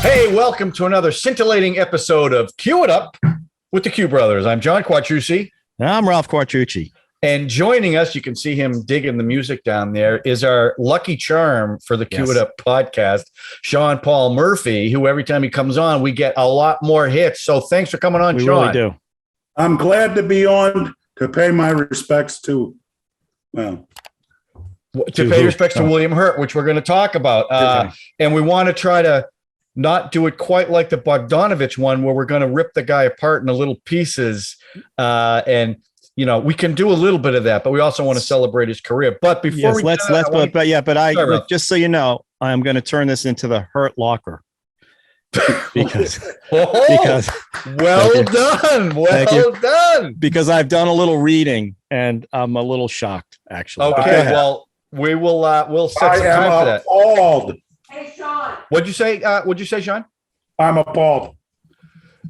Hey, welcome to another scintillating episode of Cue It Up with the Q Brothers. I'm John Quattrucci. And I'm Ralph Quattrucci. And joining us, you can see him digging the music down there, is our lucky charm for the Cue It Up podcast, Sean Paul Murphy, who every time he comes on, we get a lot more hits. So thanks for coming on, we Sean. We really do. I'm glad to be on to pay my respects to, well, to pay respects to Willima Hurt, which we're going to talk about. And we want to try to not do it quite like the Bogdanovich one, where we're going to rip the guy apart into little pieces. And, you know, we can do a little bit of that, but we also want to celebrate his career. But before just so you know, I'm going to turn this into the Hurt Locker. Because well done. Because I've done a little reading and I'm a little shocked, actually. Okay, well, we'll set some time for that. Appalled. Hey, Sean. What'd you say, Sean? I'm appalled.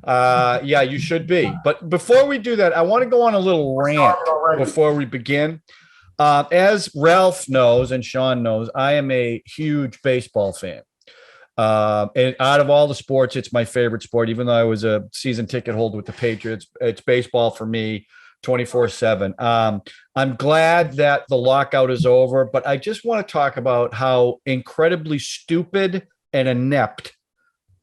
Yeah, you should be. But before we do that, I want to go on a little rant before we begin. As Ralph knows and Sean knows, I am a huge baseball fan. And out of all the sports, it's my favorite sport. Even though I was a season ticket holder with the Patriots, it's baseball for me 24/7. I'm glad that the lockout is over, but I just want to talk about how incredibly stupid and inept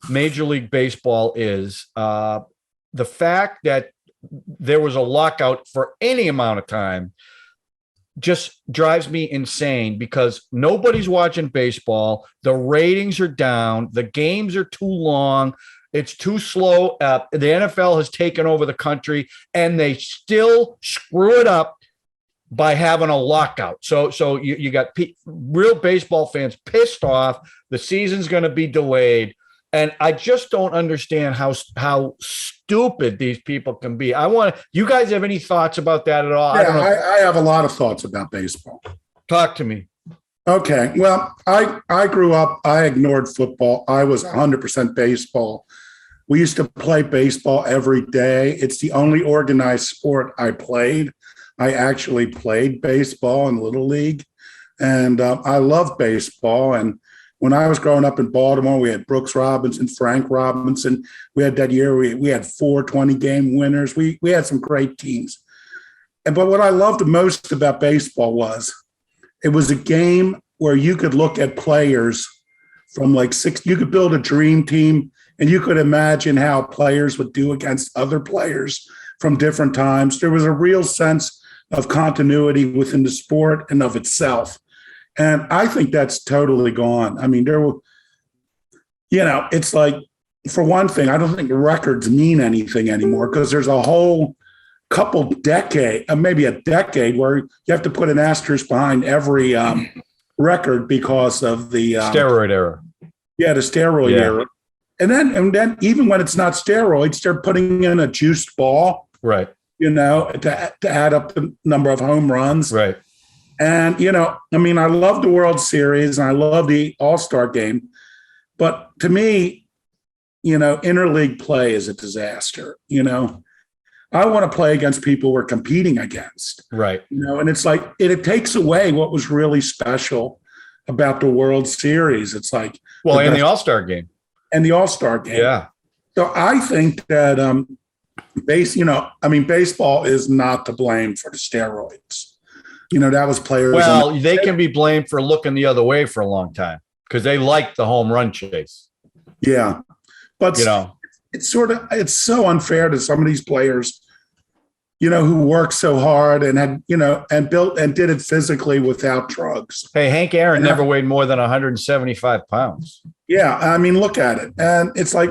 Major League Baseball is. The fact that there was a lockout for any amount of time just drives me insane, because nobody's watching baseball. The ratings are down. The games are too long. It's too slow. The NFL has taken over the country, and they still screw it up by having a lockout. So you got real baseball fans pissed off. The season's going to be delayed. And I just don't understand how stupid these people can be. You guys have any thoughts about that at all? Yeah, I have a lot of thoughts about baseball. Talk to me. Okay. Well, I grew up, I ignored football. I was 100% baseball. We used to play baseball every day. It's the only organized sport I played. I actually played baseball in Little League, and I love baseball. And when I was growing up in Baltimore, we had Brooks Robinson, Frank Robinson. We had that year, we had 4 20-game winners. We had some great teams. But what I loved the most about baseball was it was a game where you could look at players from like 6. You could build a dream team, and you could imagine how players would do against other players from different times. There was a real sense of continuity within the sport and of itself. And I think that's totally gone. I mean, it's like, for one thing, I don't think records mean anything anymore, because there's a whole maybe a decade where you have to put an asterisk behind every record because of the steroid era. Yeah, the steroid era. And then even when it's not steroids, they're putting in a juiced ball. Right. To add up the number of home runs. Right. And, I love the World Series and I love the All-Star game. But to me, interleague play is a disaster. I want to play against people we're competing against. Right. And it's like it takes away what was really special about the World Series. It's like. Well, and the All-Star game. And the All-Star game. Yeah. So I think that baseball is not to blame for the steroids. That was players. Well, they can be blamed for looking the other way for a long time because they like the home run chase. Yeah. But, it's so unfair to some of these players, who worked so hard and had, and built and did it physically without drugs. Hey, Hank Aaron never weighed more than 175 pounds. Yeah. Look at it. And it's like,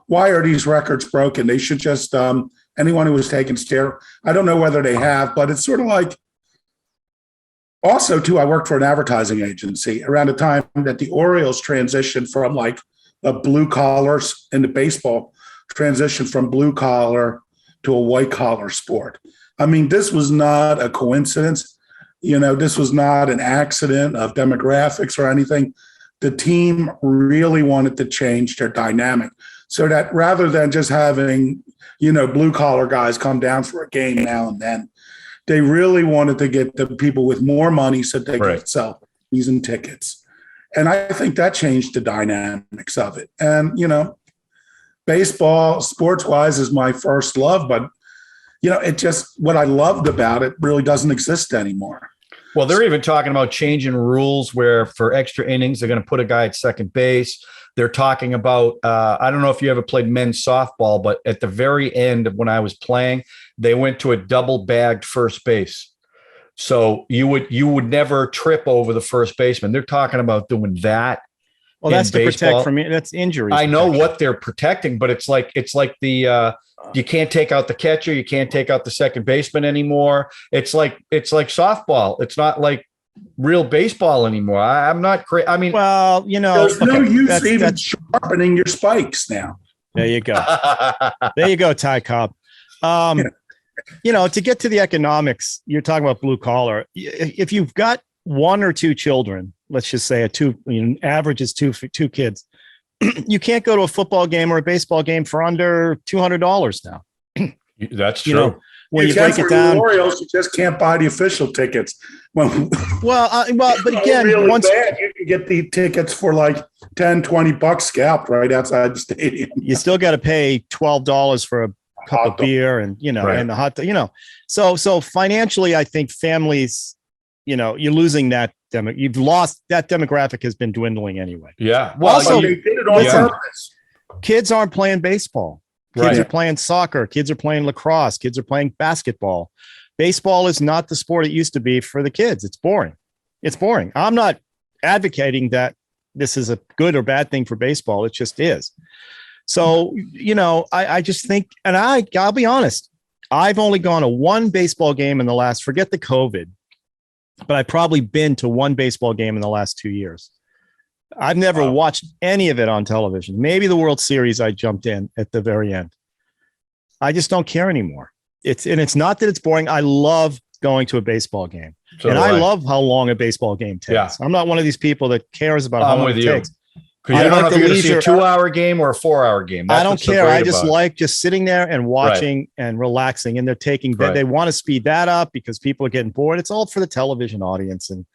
why are these records broken? They should just, anyone who was taking steroids, I don't know whether they have, but it's sort of like, also too, I worked for an advertising agency around the time that the Orioles transitioned from like a blue collars into baseball, transitioned from blue collar to a white collar sport. This was not a coincidence. This was not an accident of demographics or anything. The team really wanted to change their dynamic so that rather than just having, blue collar guys come down for a game now and then, they really wanted to get the people with more money so they could sell season tickets. And I think that changed the dynamics of it. And, baseball, sports-wise, is my first love, but, it just, what I loved about it really doesn't exist anymore. Well, they're even talking about changing rules where for extra innings, they're going to put a guy at second base. They're talking about, I don't know if you ever played men's softball, but at the very end of when I was playing, they went to a double bagged first base. So you would never trip over the first baseman. They're talking about doing that. Well, that's to protect from that's injuries. I know what they're protecting, but it's like the you can't take out the catcher, you can't take out the second baseman anymore. It's like softball. It's not like real baseball anymore. I'm not crazy. I mean, well, there's no use even sharpening your spikes now. There you go. There you go, Ty Cobb. To get to the economics, you're talking about blue collar. If you've got one or two children, let's just say average is two kids, you can't go to a football game or a baseball game for under $200 now. That's true. When you break it down, Orioles, you just can't buy the official tickets. But again, really bad, you can get the tickets for like $10-20 scalped right outside the stadium. You still got to pay $12 for a cup of beer and right. And the hot dog, so financially, I think families, you're losing that you've lost that demographic has been dwindling anyway. Yeah. Well, also, they did it on purpose. Kids aren't playing baseball. Kids are playing soccer. Kids are playing lacrosse. Kids are playing basketball. Baseball is not the sport it used to be for the kids. It's boring. I'm not advocating that this is a good or bad thing for baseball. It just is. So, I just think, and I'll be honest, I've only gone to one baseball game in the last, forget the COVID, but I've probably been to one baseball game in the last 2 years. I've never watched any of it on television. Maybe the World Series I jumped in at the very end. I just don't care anymore. It's not that it's boring. I love going to a baseball game. I love how long a baseball game takes. Yeah. I'm not one of these people that cares about how long it takes. Because you don't know if you're going to see a 2-hour game or a 4-hour game. I don't care. I just like just sitting there and watching and relaxing. And they're taking that. They want to speed that up because people are getting bored. It's all for the television audience. And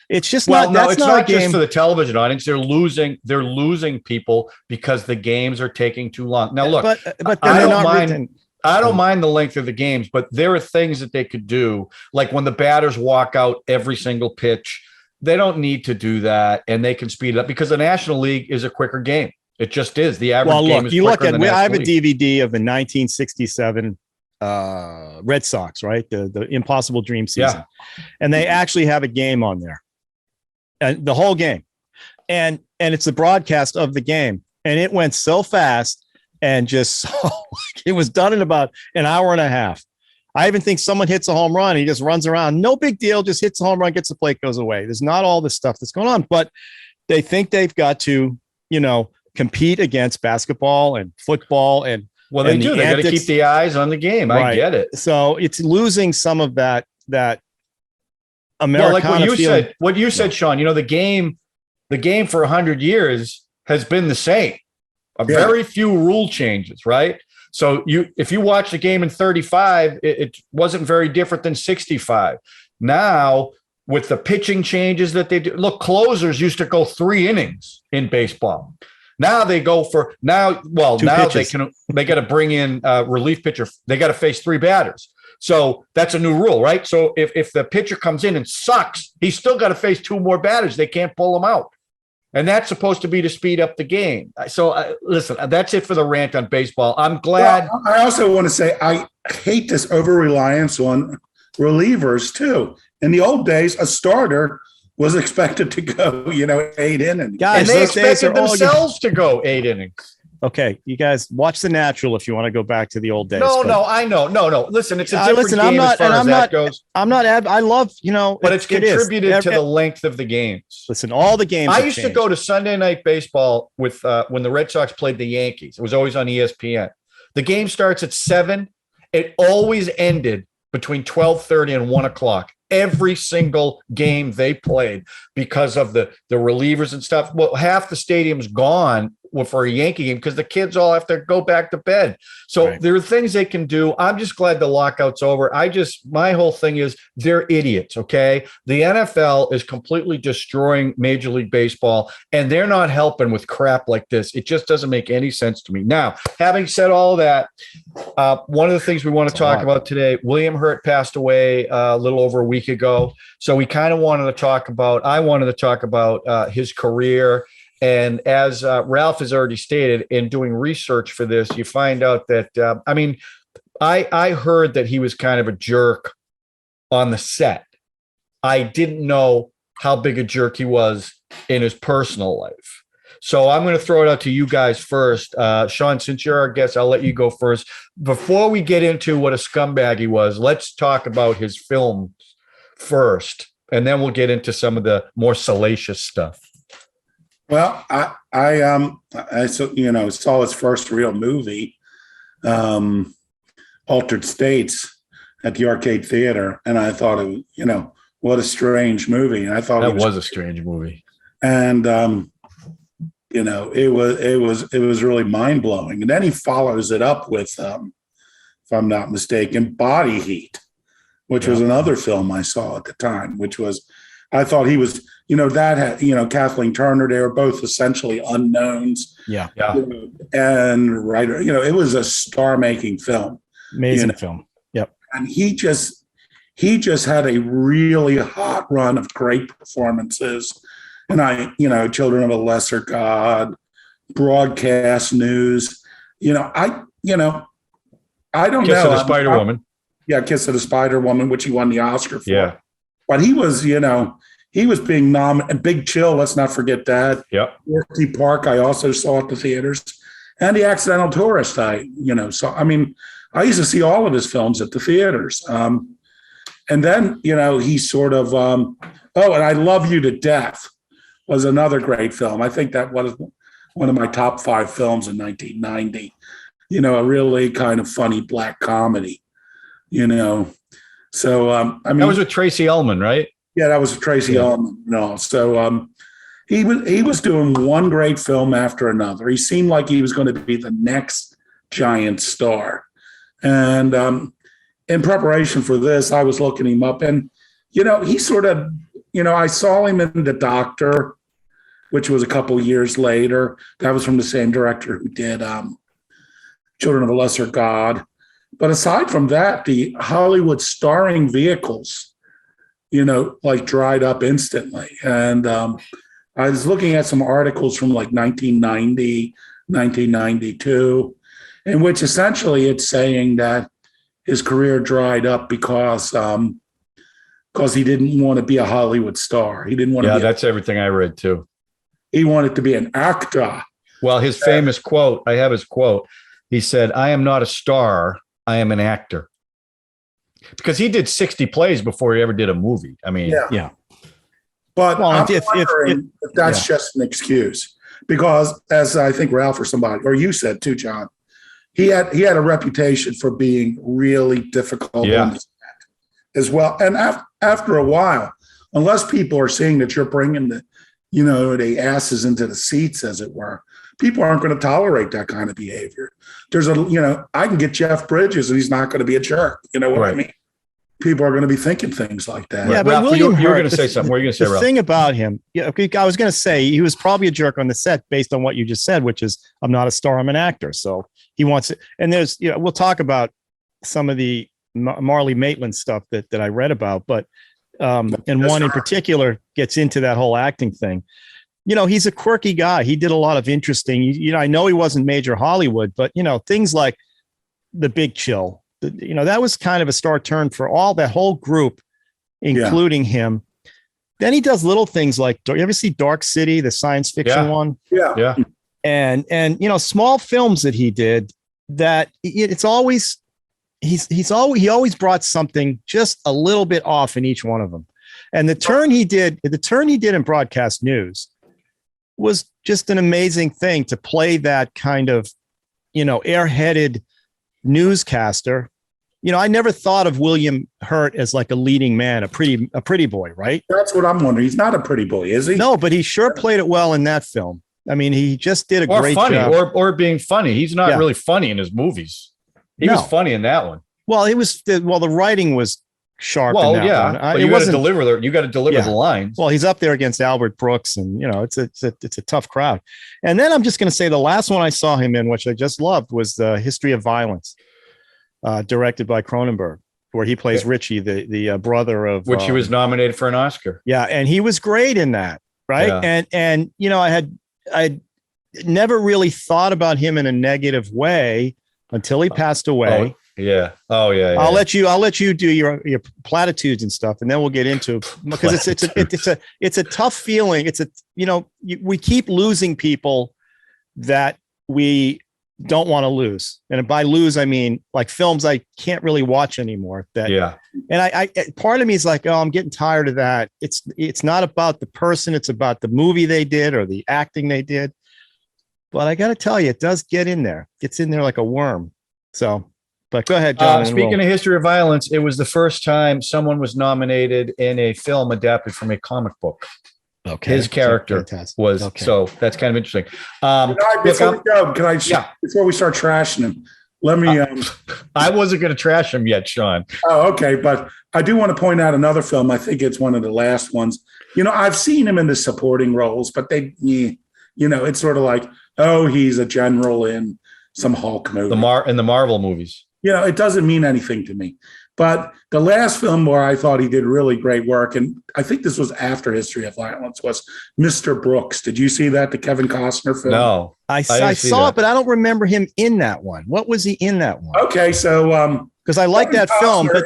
it's just it's not just for the television audience. They're losing people because the games are taking too long. Now, look, but I don't mind the length of the games, but there are things that they could do. Like when the batters walk out every single pitch, they don't need to do that, and they can speed it up because the National League is a quicker game. It just is. The average game is quicker than the National League. I have a DVD of the 1967 Red Sox, right? The Impossible Dream season. Yeah. And they actually have a game on there. And the whole game. And it's a broadcast of the game. And it went so fast and just it was done in about an hour and a half. I even think someone hits a home run. He just runs around. No big deal. Just hits a home run, gets the plate, goes away. There's not all this stuff that's going on, but they think they've got to, compete against basketball and football. And they do. They got to keep the eyes on the game. Right. I get it. So it's losing some of that Americana. Well, like what you said, Sean, the game for 100 years has been the same. Very few rule changes, right? So if you watch the game in 35, it wasn't very different than 65. Now, with the pitching changes that they do, look, closers used to go 3 innings in baseball. Now they go for pitches. They got to bring in a relief pitcher. They got to face 3 batters. So that's a new rule, right? So if the pitcher comes in and sucks, he's still got to face 2 more batters. They can't pull him out. And that's supposed to be to speed up the game. So listen, that's it for the rant on baseball. I'm glad. Well, I also want to say I hate this over-reliance on relievers too. In the old days, a starter was expected to go, 8 innings. Guys, and they expected themselves to go 8 innings. Okay, you guys watch The Natural if you want to go back to the old days. No, I know. No. Listen, it's a different game as far as that goes. I love, but it's contributed to the length of the games. Listen, all the games. I used to go to Sunday Night Baseball with when the Red Sox played the Yankees. It was always on ESPN. The game starts at 7. It always ended between 12:30 and 1 o'clock every single game they played because of the relievers and stuff. Well, half the stadium's gone for a Yankee game because the kids all have to go back to bed. So there are things they can do. I'm just glad the lockout's over. My whole thing is they're idiots. Okay. The NFL is completely destroying Major League Baseball, and they're not helping with crap like this. It just doesn't make any sense to me. Now, having said all that, one of the things we want to talk about today, Willima Hurt passed away a little over a week ago. So we kind of wanted to talk about his career. And as Ralph has already stated, in doing research for this, you find out that, I heard that he was kind of a jerk on the set. I didn't know how big a jerk he was in his personal life. So I'm going to throw it out to you guys first. Sean, since you're our guest, I'll let you go first. Before we get into what a scumbag he was, let's talk about his film first, and then we'll get into some of the more salacious stuff. Well, I saw his first real movie, Altered States, at the Arcade Theater, and I thought what a strange movie. And I thought that was a strange movie, and it was really mind blowing. And then he follows it up with, if I'm not mistaken, Body Heat, which was another film I saw at the time, which was. I thought he was, that had, Kathleen Turner, they were both essentially unknowns. Yeah. And writer, it was a star-making film. Amazing film. Yep. And he just had a really hot run of great performances. And Children of a Lesser God, Broadcast News, I don't know. Kiss of the Spider Woman. Yeah, Kiss of the Spider Woman, which he won the Oscar for. Yeah. But he was being nominated. Big Chill, let's not forget that. Yep. Dorothy Park, I also saw at the theaters. And The Accidental Tourist, I used to see all of his films at the theaters. And then, he sort of, and I Love You to Death was another great film. I think that was one of my top 5 films in 1990. A really kind of funny black comedy, So, that was with Tracy Ullman, right? Yeah, that was Tracy Ullman. No, so he was doing one great film after another. He seemed like he was going to be the next giant star. And in preparation for this, I was looking him up, and he sort of, I saw him in The Doctor, which was a couple years later. That was from the same director who did Children of a Lesser God. But aside from that, the Hollywood starring vehicles, dried up instantly. And I was looking at some articles from like 1990, 1992, in which essentially it's saying that his career dried up because he didn't want to be a Hollywood star. He didn't want to be. That's everything I read too. He wanted to be an actor. Well, his famous quote, I have his quote. He said, "I am not a star. I am an actor," because he did 60 plays before he ever did a movie. Yeah. But I'm wondering if that's just an excuse, because as I think Ralph or you said too, John, he had a reputation for being really difficult on the set as well. And after a while, unless people are seeing that you're bringing the asses into the seats, as it were, people aren't going to tolerate that kind of behavior. I can get Jeff Bridges and he's not going to be a jerk. You know what I mean? People are going to be thinking things like that. Yeah, but Ralph, William Hurt, you were going to say something. What are you going to say, Ralph? The thing about him, I was going to say he was probably a jerk on the set based on what you just said, which is I'm not a star, I'm an actor. So he wants it. And there's, we'll talk about some of the Marley Maitland stuff that I read about, but and one in particular gets into that whole acting thing. He's a quirky guy. He did a lot of interesting, I know he wasn't major Hollywood, but, things like The Big Chill, that was kind of a star turn for all that whole group, including him. Then he does little things like, do you ever see Dark City, the science fiction one? Yeah. And, small films that he did that it's always, he always brought something just a little bit off in each one of them. And the turn he did in Broadcast News was just an amazing thing, to play that kind of, airheaded newscaster I never thought of William Hurt as like a leading man, a pretty boy, right? That's what I'm wondering. He's not a pretty boy, is he? No, but he sure played it well in that film. I mean, he just did a great funny, job. or being funny. He's not really funny in his movies. He was funny in that one. Well, the writing was sharp. Well, in that one. But you got to deliver the lines. Well, he's up there against Albert Brooks, and it's a tough crowd. And then I'm just going to say the last one I saw him in, which I just loved, was the History of Violence, directed by Cronenberg, where he plays Richie, the brother of which he was nominated for an Oscar. Yeah, and he was great in that, right? Yeah. And I never really thought about him in a negative way until he passed away. Yeah. I'll let you do your platitudes and stuff, and then we'll get into, because it's a tough feeling. We keep losing people that we don't want to lose, and by lose I mean like films I can't really watch anymore. And I part of me is like, oh, I'm getting tired of that. It's not about the person, it's about the movie they did or the acting they did. But I got to tell you, it does get in there. Gets in there like a worm. So, but go ahead, John. Speaking of History of Violence, it was the first time someone was nominated in a film adapted from a comic book. Okay. His character was, so that's kind of interesting. Before we start trashing him, let me. I wasn't going to trash him yet, Sean. Oh, okay. But I do want to point out another film. I think it's one of the last ones. I've seen him in the supporting roles, but it's sort of like, oh, he's a general in some Hulk movie. In the Marvel movies. It doesn't mean anything to me. But the last film where I thought he did really great work, and I think this was after History of Violence, was Mr. Brooks. Did you see that, the Kevin Costner film? No. I saw it, but I don't remember him in that one. What was he in that one? Okay, so because I like that film, but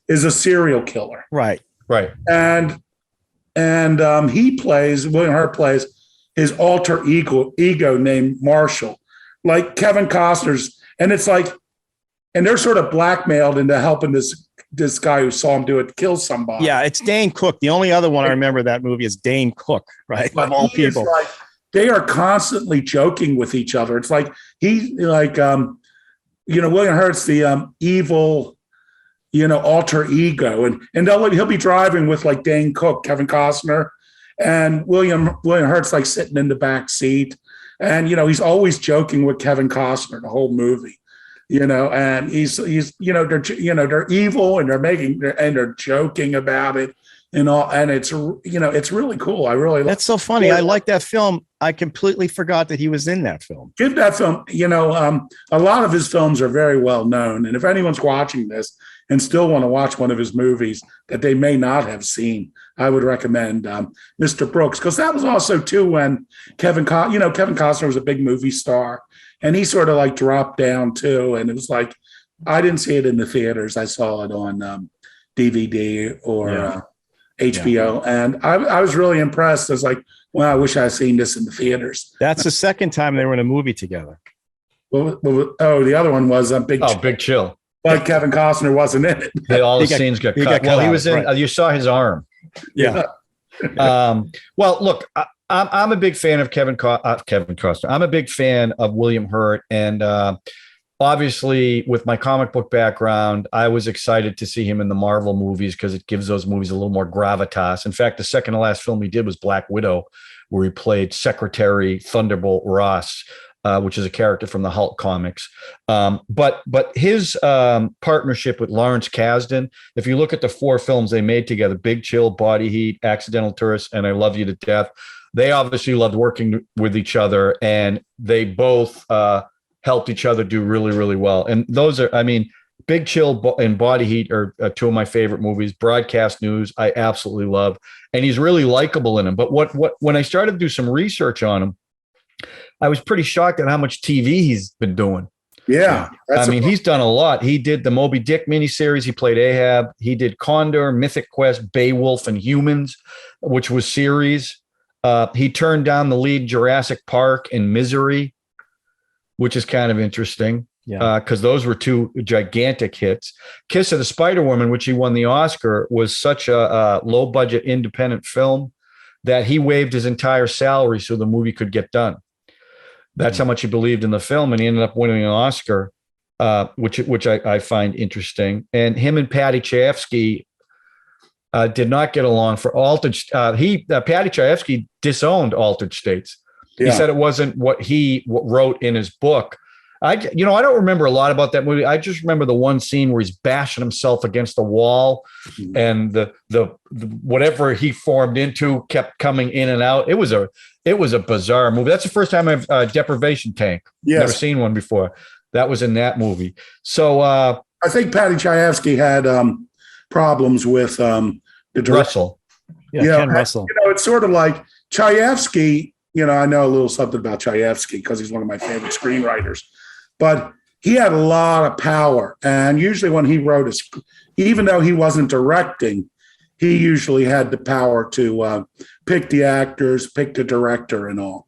is a serial killer. Right. And William Hurt plays his alter ego named Marshall, like Kevin Costner's, and it's like, and they're sort of blackmailed into helping this guy who saw him do it kill somebody. Yeah, it's Dane Cook. The only other one I remember that movie is Dane Cook, right? Of all people, they are constantly joking with each other. It's like William Hurt's the evil, alter ego, and he'll be driving with like Dane Cook, Kevin Costner. And William Hurt's like sitting in the back seat, and he's always joking with Kevin Costner the whole movie, and he's they're evil and they're joking about it and all, and it's really cool. I really that's so funny. I like that film. I completely forgot that he was in that film. Give that film. A lot of his films are very well known, and if anyone's watching this and still want to watch one of his movies that they may not have seen, I would recommend Mr. Brooks, because that was also too when Kevin Costner was a big movie star, and he sort of like dropped down too. And it was like, I didn't see it in the theaters. I saw it on DVD or HBO, and I was really impressed. I was like, well, I wish I had seen this in the theaters. That's the second time they were in a movie together. Well, the other one was Big Chill. But Kevin Costner wasn't in it. All the scenes got cut. Well, he was in. Right. You saw his arm. Yeah. Well, look, I'm a big fan of Kevin Costner. I'm a big fan of William Hurt, and obviously, with my comic book background, I was excited to see him in the Marvel movies because it gives those movies a little more gravitas. In fact, the second to last film he did was Black Widow, where he played Secretary Thunderbolt Ross, which is a character from the Hulk comics. But his partnership with Lawrence Kasdan, if you look at the 4 films they made together, Big Chill, Body Heat, Accidental Tourist, and I Love You to Death, they obviously loved working with each other, and they both helped each other do really, really well. And those are, Big Chill and Body Heat are 2 of my favorite movies. Broadcast News, I absolutely love. And he's really likable in them. But when I started to do some research on him, I was pretty shocked at how much TV he's been doing. Yeah. He's done a lot. He did the Moby Dick miniseries. He played Ahab. He did Condor, Mythic Quest, Beowulf, and Humans, which was series. He turned down the lead Jurassic Park and Misery, which is kind of interesting. Yeah. Because those were 2 gigantic hits. Kiss of the Spider-Woman, which he won the Oscar, was such a low-budget independent film that he waived his entire salary so the movie could get done. That's how much he believed in the film, and he ended up winning an Oscar which I find interesting. And him and Patty Chayefsky did not get along for Altered. Patty Chayefsky disowned Altered States. He said it wasn't what he wrote in his book. I don't remember a lot about that movie. I just remember the one scene where he's bashing himself against the wall, and the whatever he formed into kept coming in and out. It was a bizarre movie. That's the first time I've Deprivation Tank. Yes. Never seen one before. That was in that movie. So I think Patty Chayefsky had problems with the Russell. Ken Russell. It's sort of like Chayefsky. I know a little something about Chayefsky because he's one of my favorite screenwriters, but he had a lot of power. And usually when he wrote even though he wasn't directing, he usually had the power to pick the actors, pick the director and all.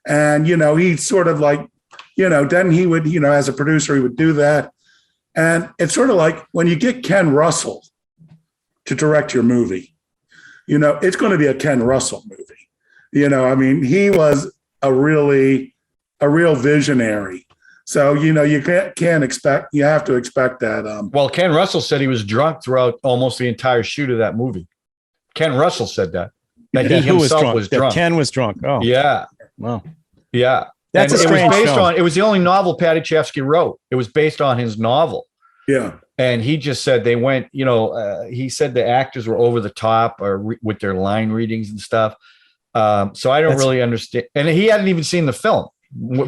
And, he sort of like, then he would, as a producer, he would do that. And it's sort of like when you get Ken Russell to direct your movie, it's going to be a Ken Russell movie. He was a real visionary. So, you can't expect, you have to expect that. Well, Ken Russell said he was drunk throughout almost the entire shoot of that movie. Ken Russell said that he himself was drunk. Ken was drunk. Oh, yeah. Wow. Yeah. That's a strange film. It was the only novel Patty Chayefsky wrote. It was based on his novel. Yeah. And he just said they went, he said the actors were over the top with their line readings and stuff. So I don't really understand. And he hadn't even seen the film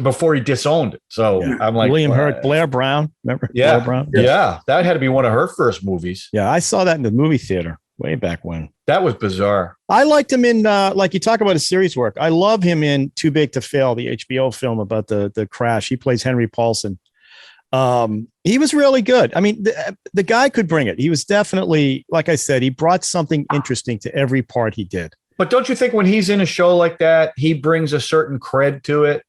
before he disowned it. So I'm like, William Hurt, Blair Brown. Remember? Yeah. Blair Brown? Yeah. That had to be one of her first movies. Yeah. I saw that in the movie theater way back when. That was bizarre. I liked him in, like you talk about his series work. I love him in Too Big to Fail, the HBO film about the crash. He plays Henry Paulson. He was really good. I mean, the guy could bring it. He was definitely, like I said, he brought something interesting to every part he did. But don't you think when he's in a show like that, he brings a certain cred to it?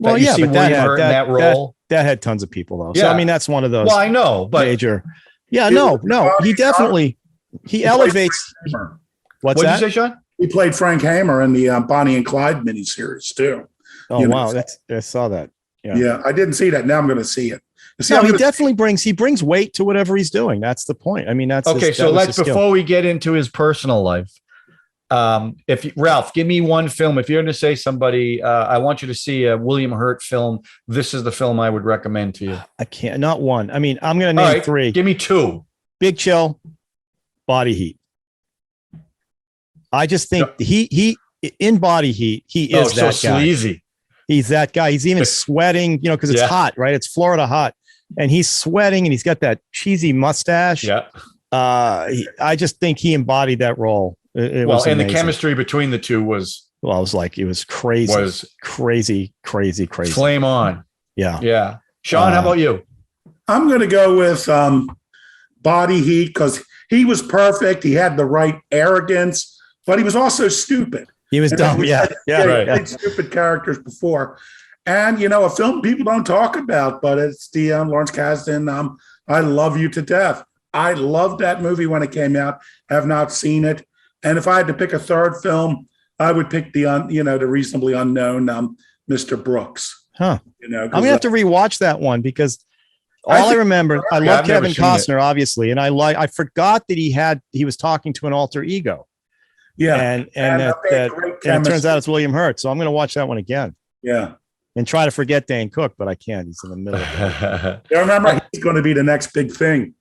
Well, yeah, but that role that had tons of people though. Yeah. So I mean, that's one of those. Well, I know, but major. Yeah, no, he definitely he elevates. What's that? Did you say, Sean? He played Frank Hamer in the Bonnie and Clyde miniseries too. Oh wow, I saw that. Yeah, I didn't see that. Now I'm going to see it. He definitely brings weight to whatever he's doing. That's the point. I mean, that's okay. So before we get into his personal life. Ralph, give me one film. If you're going to say somebody, I want you to see a William Hurt film. This is the film I would recommend to you. I can't, not one. I mean, I'm going to name three. Give me two. Big Chill, Body Heat. I just think he in Body Heat, he is that so guy. Sleazy. He's that guy. He's even sweating, because it's hot, right? It's Florida hot, and he's sweating, and he's got that cheesy mustache. Yeah. I just think he embodied that role. It was and amazing. the chemistry between the two was. Well, I was like, it was crazy. Crazy. Flame on. Yeah. Yeah. Sean, how about you? I'm going to go with Body Heat because he was perfect. He had the right arrogance, but he was also stupid. He was dumb. Yeah. Right. Stupid characters before. And, a film people don't talk about, but it's the Lawrence Kasdan, I Love You to Death. I loved that movie when it came out. Have not seen it. And if I had to pick a third film, I would pick the reasonably unknown Mr. Brooks. Huh. I'm gonna have to rewatch that one because I remember, I love Kevin Costner, obviously, and I forgot that he was talking to an alter ego. Yeah, and it turns out it's William Hurt. So I'm gonna watch that one again. Yeah, and try to forget Dane Cook, but I can't. He's in the middle. I remember he's going to be the next big thing.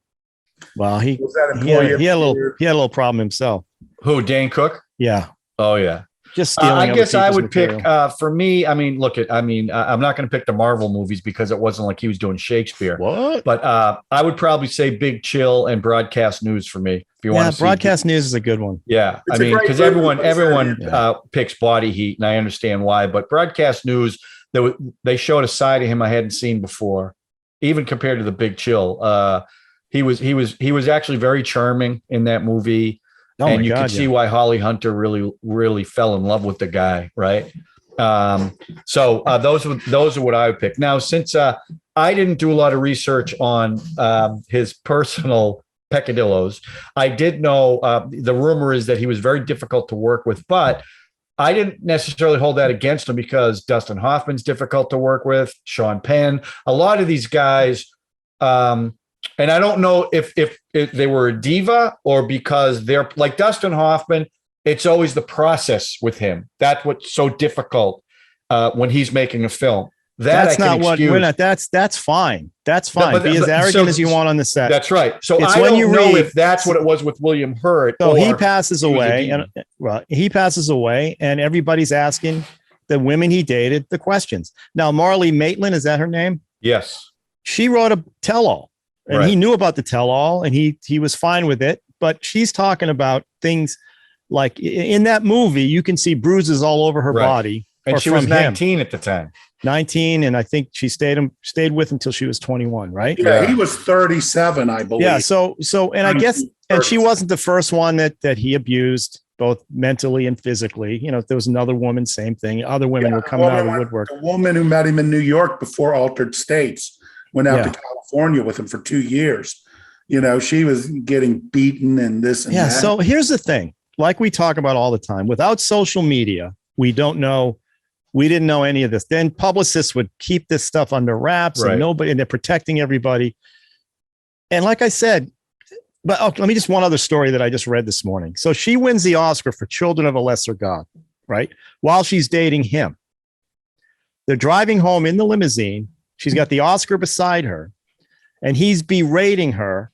Well, he had a little problem himself. Who, Dane Cook? Yeah. Oh, yeah. Just stealing. I guess I would pick for me. I mean, I'm not going to pick the Marvel movies because it wasn't like he was doing Shakespeare. What? But I would probably say Big Chill and Broadcast News for me. If you want to, Broadcast News is a good one. Yeah, I mean, because everyone picks Body Heat, and I understand why. But Broadcast News, they showed a side of him I hadn't seen before, even compared to the Big Chill. He was actually very charming in that movie. And you could see why Holly Hunter really, really fell in love with the guy, right? So those are what I would pick. Now, since I didn't do a lot of research on his personal peccadillos, I did know the rumor is that he was very difficult to work with, but I didn't necessarily hold that against him because Dustin Hoffman's difficult to work with, Sean Penn. A lot of these guys And I don't know if they were a diva or because they're like Dustin Hoffman. It's always the process with him. That's what's so difficult when he's making a film. That's not what we're not. That's fine. That's fine. No, be as arrogant as you want on the set. That's right. So it's I when don't you know read, if that's what it was with William Hurt. So he passes away, he passes away, and everybody's asking the women he dated the questions. Now, Marlee Matlin, is that her name? Yes. She wrote a tell-all, and he knew about the tell-all, and he was fine with it. But she's talking about things like in that movie, you can see bruises all over her body. And she was 19 at the time. 19, and I think she stayed with him until she was 21, right? Yeah, he was 37, I believe. Yeah, so and I guess, and she wasn't the first one that he abused, both mentally and physically. You know, if there was another woman, same thing. Other women were coming out of the woodwork. The woman who met him in New York before Altered States went out to California with him for 2 years. You know, she was getting beaten and this and that. So here's the thing, like we talk about all the time, without social media, we didn't know any of this. Then publicists would keep this stuff under wraps and they're protecting everybody. And like I said, but let me just one other story that I just read this morning. So she wins the Oscar for Children of a Lesser God, right? While she's dating him. They're driving home in the limousine. She's got the Oscar beside her, and he's berating her,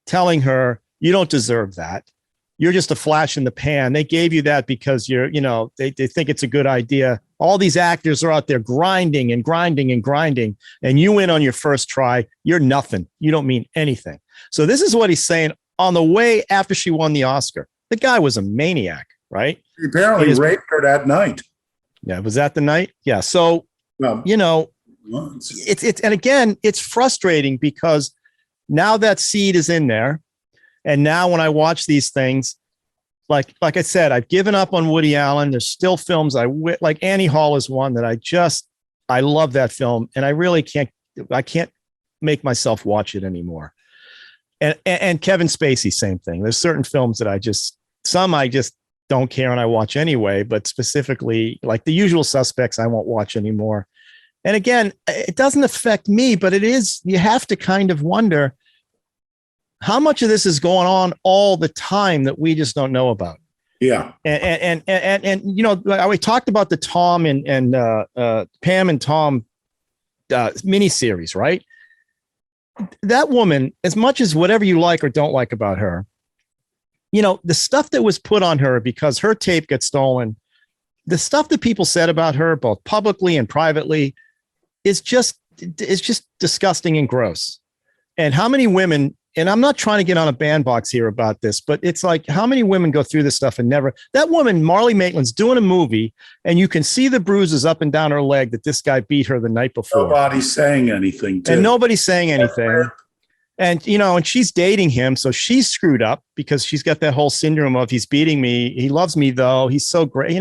telling her, you don't deserve that. You're just a flash in the pan. They gave you that because they think it's a good idea. All these actors are out there grinding and grinding and grinding, and you win on your first try. You're nothing. You don't mean anything. So this is what he's saying on the way after she won the Oscar. The guy was a maniac, right? He apparently raped her that night. Yeah, was that the night? Yeah. So, it's and again, it's frustrating because now that seed is in there. And now when I watch these things, like I said, I've given up on Woody Allen. There's still films like Annie Hall is one that I love that film. And I really can't make myself watch it anymore. And Kevin Spacey, same thing. There's certain films that I just don't care and I watch anyway, but specifically like The Usual Suspects, I won't watch anymore. And again, it doesn't affect me, but you have to kind of wonder, how much of this is going on all the time that we just don't know about? Yeah. And we talked about the Tom and Pam and Tom miniseries, right? That woman, as much as whatever you like or don't like about her, the stuff that was put on her because her tape got stolen, the stuff that people said about her, both publicly and privately, is just disgusting and gross. And how many women, and I'm not trying to get on a bandbox here about this, but it's like, how many women go through this stuff and never, that woman, Marlee Matlin's doing a movie and you can see the bruises up and down her leg that this guy beat her the night before. Nobody's saying anything. And nobody's saying anything. And, and she's dating him. So she's screwed up because she's got that whole syndrome of he's beating me. He loves me though. He's so great,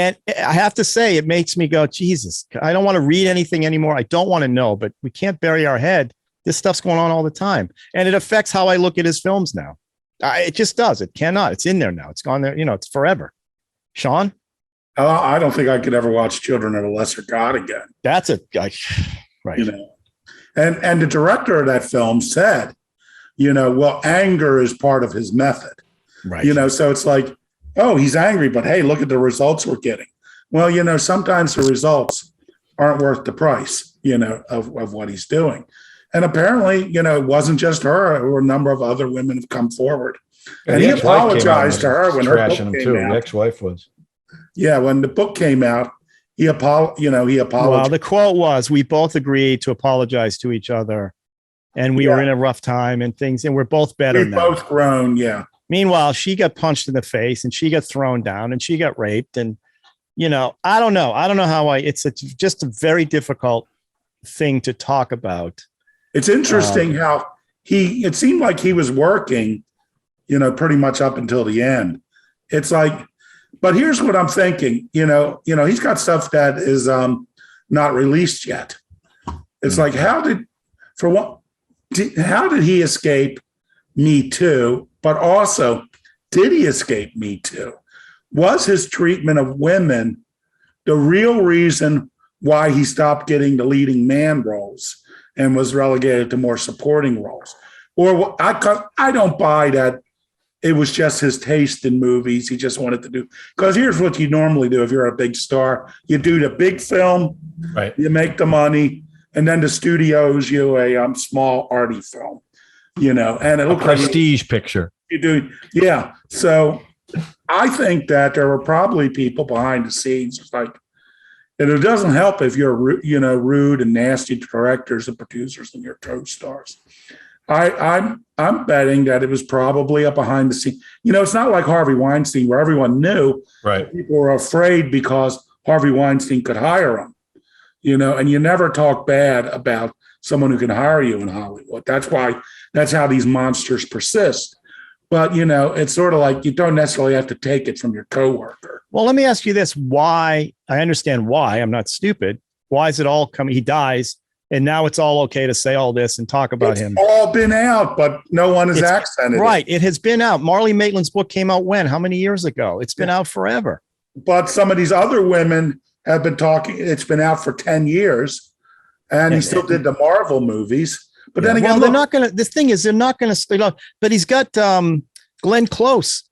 and I have to say, it makes me go, Jesus, I don't want to read anything anymore. I don't want to know, but we can't bury our head. This stuff's going on all the time. And it affects how I look at his films now. It just does. It cannot. It's in there now. It's gone there. It's forever. Sean? I don't think I could ever watch Children of a Lesser God again. That's right. And the director of that film said, well, anger is part of his method. Right. So it's like, oh, he's angry, but hey, look at the results we're getting. Well, sometimes the results aren't worth the price, of what he's doing. And apparently, it wasn't just her. There were a number of other women have come forward. And he apologized to her when her book came out. The ex-wife was. Yeah, when the book came out, he apologized. Well, the quote was, we both agreed to apologize to each other. And we were in a rough time and things, and we're both better now. We've both grown, yeah. Meanwhile, she got punched in the face and she got thrown down and she got raped. And, I don't know. I don't know how it's just a very difficult thing to talk about. It's interesting how it seemed like he was working, pretty much up until the end. It's like, but here's what I'm thinking, he's got stuff that is not released yet. It's like, how did he escape Me Too? But also, did he escape Me Too? Was his treatment of women the real reason why he stopped getting the leading man roles and was relegated to more supporting roles. Or I don't buy that it was just his taste in movies. He just wanted to do, because here's what you normally do if you're a big star. You do the big film, right? You make the money, and then the studio owes you a small arty film, and it looks like prestige picture. You do, yeah. So I think that there were probably people behind the scenes, and it doesn't help if you're rude and nasty to directors and producers and your co-stars. I'm betting that it was probably a behind the scene. It's not like Harvey Weinstein where everyone knew. Right. People were afraid because Harvey Weinstein could hire them. And you never talk bad about someone who can hire you in Hollywood. That's how these monsters persist. But, it's sort of like you don't necessarily have to take it from your coworker. Well, let me ask you this. Why? I understand why. I'm not stupid. Why is it all coming? He dies. And now it's all okay to say all this and talk about him. It's all been out, but no one has accented right. it. It has been out. Marlee Maitland's book came out when? How many years ago? It's been out forever. But some of these other women have been talking. It's been out for 10 years. And he still did the Marvel movies. But then again, they're not going to. The thing is, they're not going to split up. But he's got Glenn Close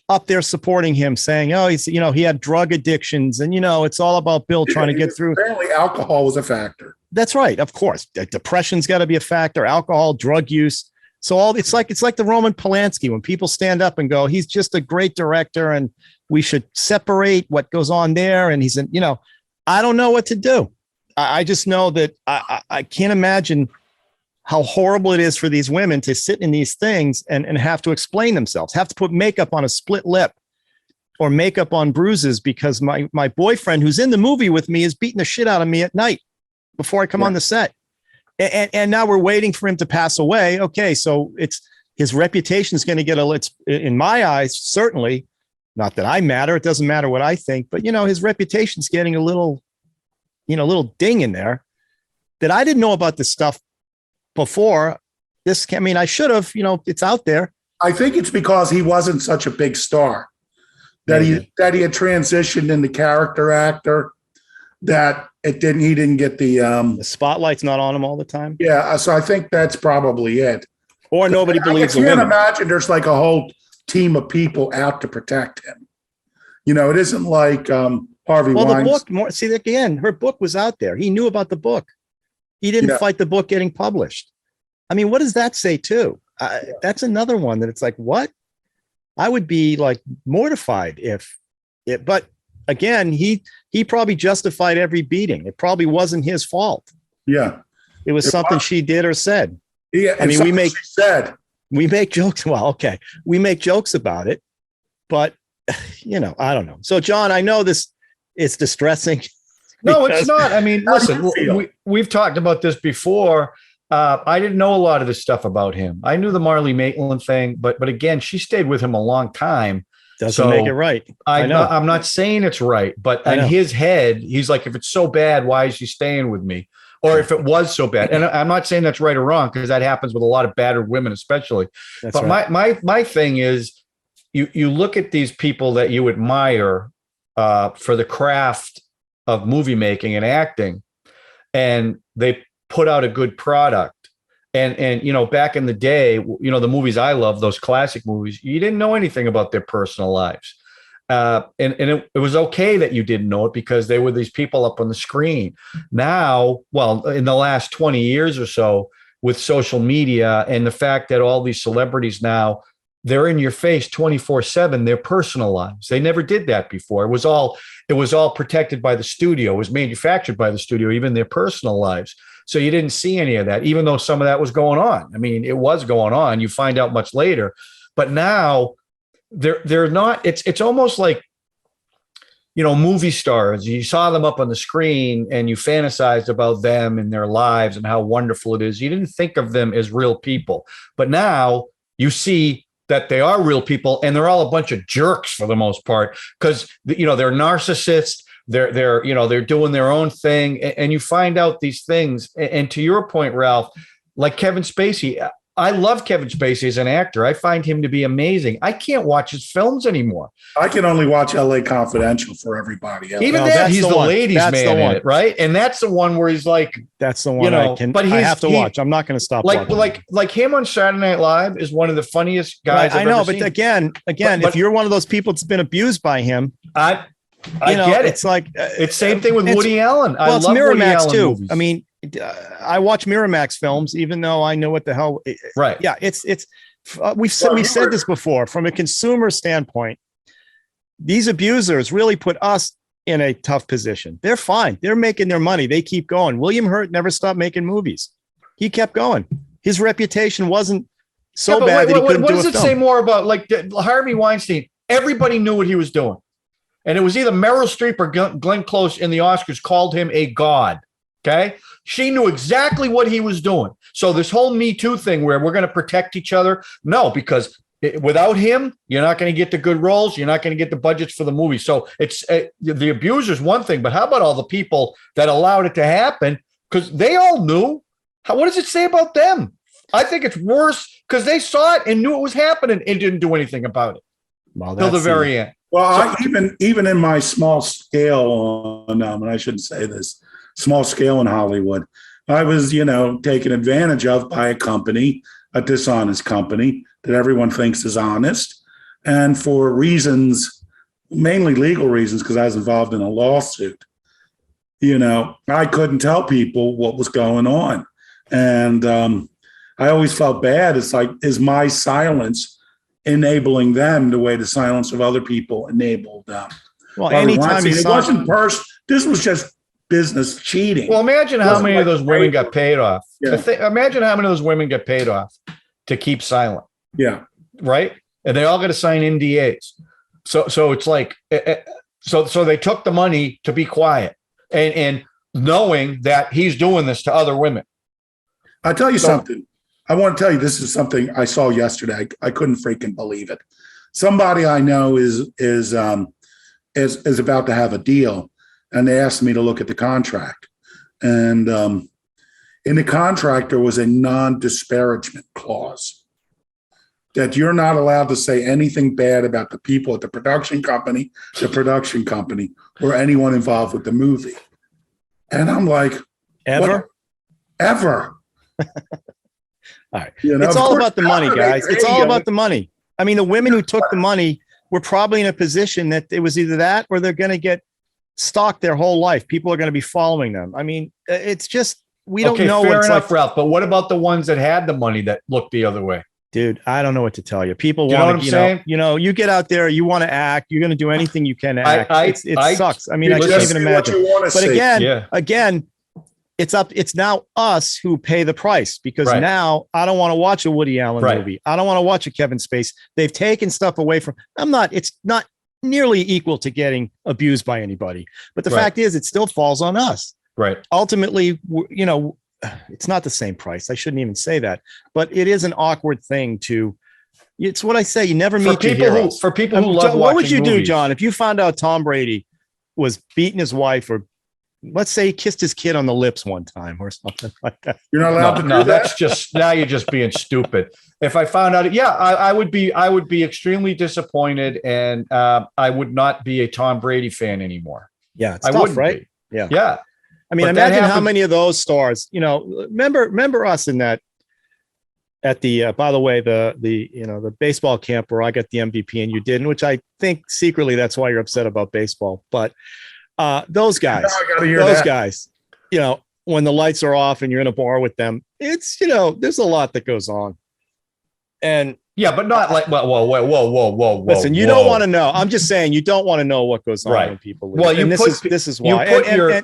up there supporting him, saying, "Oh, he had drug addictions, and it's all about Bill trying to get through." Apparently, alcohol was a factor. That's right, of course. Depression's got to be a factor. Alcohol, drug use. So it's like the Roman Polanski when people stand up and go, "He's just a great director, and we should separate what goes on there." And he's I don't know what to do. I just know that I can't imagine how horrible it is for these women to sit in these things and have to explain themselves, have to put makeup on a split lip or makeup on bruises because my boyfriend who's in the movie with me is beating the shit out of me at night before I come on the set. And now we're waiting for him to pass away. Okay. So his reputation is going to get in my eyes, certainly not that I matter. It doesn't matter what I think, but his reputation's getting a little ding in there that I didn't know about this stuff before this. I mean, I should have, it's out there. I think it's because he wasn't such a big star that he had transitioned into character actor, that he didn't get the spotlight's not on him all the time. Yeah. So I think that's probably it. Or nobody believes I can't imagine there's like a whole team of people out to protect him. It isn't like Harvey Weinstein. The book, see, again, her book was out there. He knew about the book. He didn't fight the book getting published. I mean, what does that say too? That's another one that it's like, what? I would be like mortified but again, he probably justified every beating. It probably wasn't his fault. Yeah. It was something she did or said. Yeah. I mean, we make jokes. Well, okay. We make jokes about it, but I don't know. So John, I know this is distressing. No, it's not. I mean, listen, we've talked about this before. I didn't know a lot of this stuff about him. I knew the Marlee Maitland thing, but again, she stayed with him a long time. Doesn't make it right. I know. I'm not saying it's right, but in his head, he's like, if it's so bad, why is she staying with me? Or if it was so bad. And I'm not saying that's right or wrong, because that happens with a lot of battered women, especially. But my thing is, you look at these people that you admire for the craft of movie making and acting, and they put out a good product. And back in the day, the movies I love, those classic movies, you didn't know anything about their personal lives. And it was okay that you didn't know it because they were these people up on the screen. Now, well, in the last 20 years or so, with social media and the fact that all these celebrities now, they're in your face 24/7, their personal lives. They never did that before. It was all protected by the studio. It was manufactured by the studio, even their personal lives. So you didn't see any of that, even though some of that was going on. I mean, it was going on. You find out much later. But now they're not, it's almost like, movie stars. You saw them up on the screen and you fantasized about them and their lives and how wonderful it is. You didn't think of them as real people. But now you see that they are real people, and they're all a bunch of jerks for the most part, because they're narcissists. They're doing their own thing, and you find out these things. And to your point, Ralph, like Kevin Spacey, I love Kevin Spacey as an actor. I find him to be amazing. I can't watch his films anymore. I can only watch LA Confidential for everybody else. Even that, he's the ladies' man in it, right? And that's the one where he's like, that's the one I have to watch. I'm not going to stop. Like him on Saturday Night Live is one of the funniest guys. Right, I know, but again, if you're one of those people that's been abused by him, I get it. It's like it's same thing with Woody Allen. Well, it's Miramax too. Movies. I mean, I watch Miramax films, even though I know what the hell. Right. Yeah. We've said this before. From a consumer standpoint, these abusers really put us in a tough position. They're fine. They're making their money. They keep going. William Hurt never stopped making movies. He kept going. His reputation wasn't so bad that he couldn't do a film. What does it say more about like Harvey Weinstein? Everybody knew what he was doing. And it was either Meryl Streep or Glenn Close in the Oscars called him a god. Okay. She knew exactly what he was doing. So this whole Me Too thing where we're going to protect each other. No, because without him, you're not going to get the good roles. You're not going to get the budgets for the movie. So it's the abuser's one thing, but how about all the people that allowed it to happen? Because they all knew. What does it say about them? I think it's worse because they saw it and knew it was happening and didn't do anything about it till the very end. Well, even in my small scale and I shouldn't say this, small scale in Hollywood, I was, taken advantage of by a company, a dishonest company that everyone thinks is honest. And for reasons, mainly legal reasons, because I was involved in a lawsuit, I couldn't tell people what was going on. And I always felt bad. It's like, is my silence enabling them the way the silence of other people enabled them? Well, anytime it wasn't personal. This was just business cheating. Well, imagine how many of those women got paid off. Yeah. Imagine how many of those women get paid off to keep silent. Yeah. Right. And they all got to sign NDAs. So it's like, so they took the money to be quiet and knowing that he's doing this to other women. I'll tell you something. I want to tell you, this is something I saw yesterday. I couldn't freaking believe it. Somebody I know is about to have a deal, and they asked me to look at the contract. And in the contract, there was a non-disparagement clause that you're not allowed to say anything bad about the people at the production company, or anyone involved with the movie. And I'm like, ever? All right. It's all about the money, guys. It's all about the money. I mean, the women who took the money were probably in a position that it was either that or they're going to get stalked their whole life. People are going to be following them. I mean, it's just, we don't know. Fair enough, Ralph. But what about the ones that had the money that looked the other way? Dude, I don't know what to tell you. People want to, you get out there, you want to act, you're going to do anything you can to act. It sucks. I mean, I can't even imagine. But again, it's now us who pay the price because now I don't want to watch a Woody Allen movie. I don't want to watch a Kevin Spacey. They've taken stuff away from, it's not nearly equal to getting abused by anybody. But the fact is, it still falls on us. Right. Ultimately, it's not the same price. I shouldn't even say that, but it is an awkward thing it's what I say. You never meet your heroes. For people who love watching what would you do, movies. John, if you found out Tom Brady was beating his wife, or let's say he kissed his kid on the lips one time or something like that? You're not allowed to do that? That's just, now you're just being stupid. If I found out, I would be extremely disappointed, and I would not be a Tom Brady fan anymore. Yeah, it's tough, right? Be. Yeah. I mean, imagine how many of those stars, remember us in that at the, by the way, the baseball camp where I got the MVP and you didn't, which I think secretly that's why you're upset about baseball. But those guys, when the lights are off and you're in a bar with them, it's, there's a lot that goes on. And yeah, but not like, whoa. Listen, you don't want to know. I'm just saying, you don't want to know what goes on when people leave. Well, this is why. You put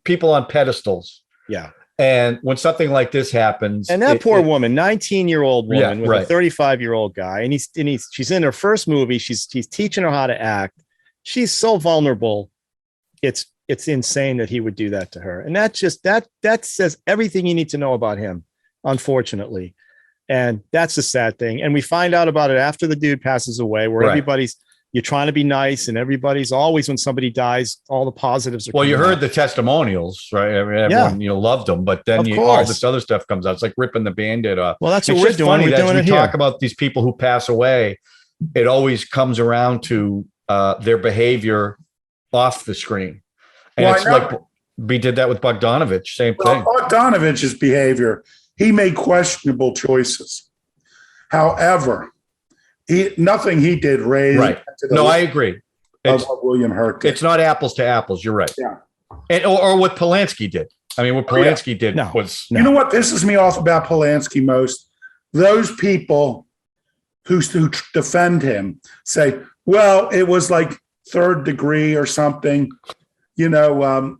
people on pedestals. Yeah. And when something like this happens, and that poor woman, 19-year-old woman with a 35-year-old guy, and she's in her first movie. He's teaching her how to act. She's so vulnerable. It's insane that he would do that to her. And that says everything you need to know about him, unfortunately. And that's the sad thing. And we find out about it after the dude passes away, where everybody's you're trying to be nice, and everybody's always, when somebody dies, all the positives are. Well, you coming heard out. the testimonials, right? I mean, everyone loved them, but then Of all course. this other stuff comes out. It's like ripping the Band-Aid off. Well, that's It's what we're just doing. funny We're that as doing we it here. talk about these people who pass away, it always comes around to their behavior off the screen. And Well, it's like we did that with Bogdanovich, same thing. Bogdanovich's behavior, he made questionable choices. However, nothing he did raised. Right. No, I agree. Of what William Hurt did. It's not apples to apples. You're right. Yeah. And, or what Polanski did. I mean, what Polanski did was. You know what pisses me off about Polanski most? Those people who defend him say, well, it was like third degree or something, statute.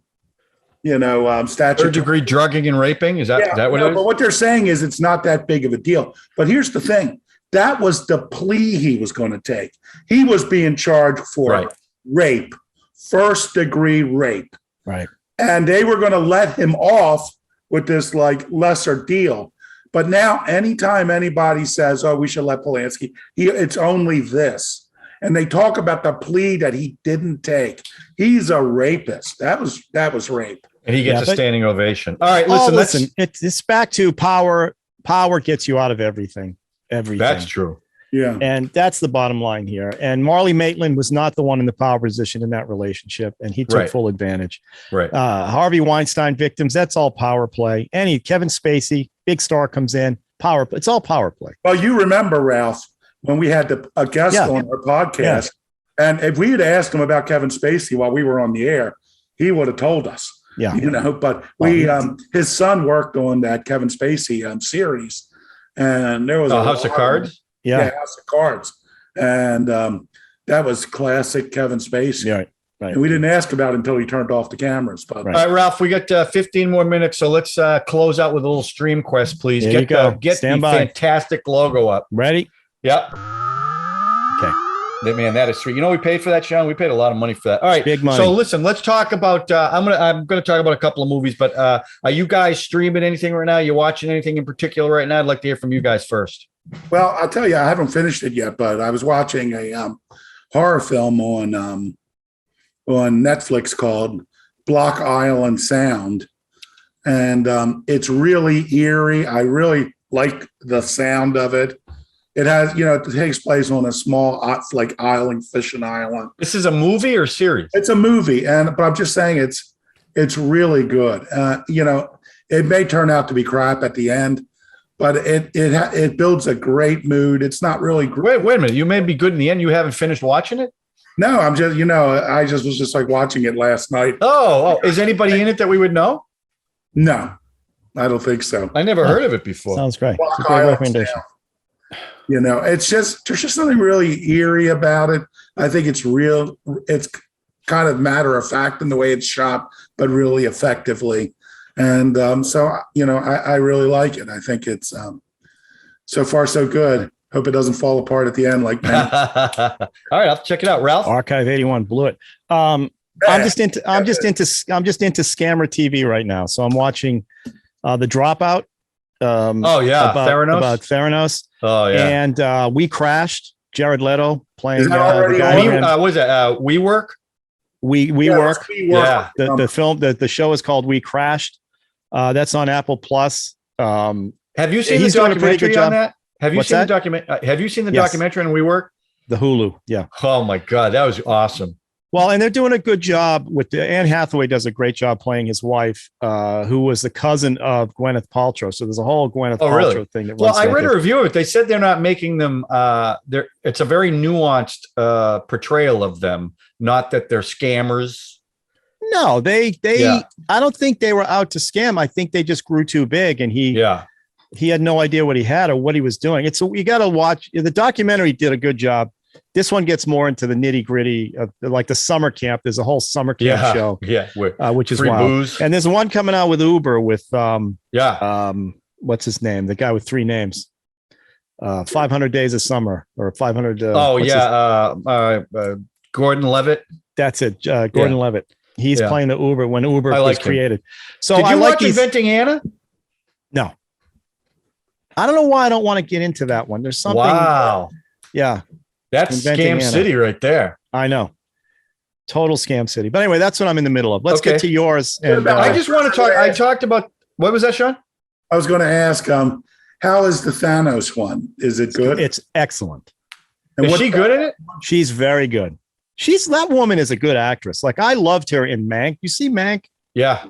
Third degree drugging and raping. Is that what it is? But what they're saying is it's not that big of a deal. But here's the thing. That was the plea he was going to take. He was being charged for rape, first degree rape. Right. And they were going to let him off with this like lesser deal. But now anytime anybody says, oh, we should let Polanski, it's only this. And they talk about the plea that he didn't take. He's a rapist. That was rape. And he gets a standing ovation. All right, listen. It's back to power. Power gets you out of everything. That's true. Yeah. And that's the bottom line here. And Marley Maitland was not the one in the power position in that relationship, and he took full advantage. Right. Harvey Weinstein victims, that's all power play. Kevin Spacey, big star comes in, power play. It's all power play. Well, you remember, Ralph, when we had a guest on our podcast, and if we had asked him about Kevin Spacey while we were on the air, he would have told us. Yeah. But his son worked on that Kevin Spacey series. And there was House of Cards. Yeah, House of Cards, and that was classic Kevin Spacey. Yeah, right. And we didn't ask about it until he turned off the cameras. But all right, Ralph, we got 15 more minutes, so let's close out with a little stream quest, please. There you go. Get Stand the by. fantastic logo up. Ready? Yep. Okay. Man, that is sweet. You know, we paid for that, Sean. We paid a lot of money for that. All right, big money. So listen, let's talk about. I'm gonna talk about a couple of movies, but are you guys streaming anything right now? You watching anything in particular right now? I'd like to hear from you guys first. Well, I'll tell you, I haven't finished it yet, but I was watching a horror film on Netflix called Block Island Sound, and it's really eerie. I really like the sound of it. It has, it takes place on a small island, fishing island. This is a movie or series? It's a movie, but I'm just saying it's really good. It may turn out to be crap at the end, but it builds a great mood. It's not really great. Wait a minute. You may be good in the end. You haven't finished watching it? No, I'm just, I just was just like watching it last night. Oh, is anybody in it that we would know? No, I don't think so. I never heard of it before. Sounds great. Block It's a great Island recommendation. Sound. There's just something really eerie about it. I think it's real. It's kind of matter of fact in the way it's shot, but really effectively. And so I really like it. I think it's so far so good. Hope it doesn't fall apart at the end like that. All right, I'll check it out. Ralph, Archive 81 blew it. I'm just into scammer TV right now. So I'm watching The Dropout. Theranos. About Theranos. Oh yeah. And We Crashed. Jared Leto playing Is that already the guy. on? What is that? WeWork. We Yeah, Work. Yeah. The film, the show is called We Crashed. That's on Apple Plus. Have you seen the He's doing a pretty good documentary on job. that? Have you What's seen that? the document? Have you seen the Yes. documentary on WeWork? The Hulu. Yeah. Oh my God, that was awesome. Well, and they're doing a good job with Anne Hathaway does a great job playing his wife, who was the cousin of Gwyneth Paltrow. So there's a whole Gwyneth Paltrow thing. Well, I read a review of it. They said they're not making them. It's a very nuanced portrayal of them. Not that they're scammers. No, they. I don't think they were out to scam. I think they just grew too big, and he had no idea what he had or what he was doing. You got to watch the documentary. Did a good job. This one gets more into the nitty gritty of like the summer camp. There's a whole summer camp show, which is wild. Booze. And there's one coming out with Uber with what's his name? The guy with 3 names. 500 Days of Summer or 500. Gordon Levitt. That's it. Gordon Levitt. He's playing the Uber when Uber was created. So did you watch these... Inventing Anna? No. I don't know why I don't want to get into that one. There's something. Wow. Yeah. That's Inventing Scam Anna. City right there. I know. Total Scam City. But anyway, that's what I'm in the middle of. Let's get to yours. And I just want to talk. I talked about, what was that, Sean? I was going to ask, how is the Thanos one? Is it good? It's excellent. And Is she good at it? She's very good. That woman is a good actress. Like, I loved her in Mank. You see Mank? Yeah.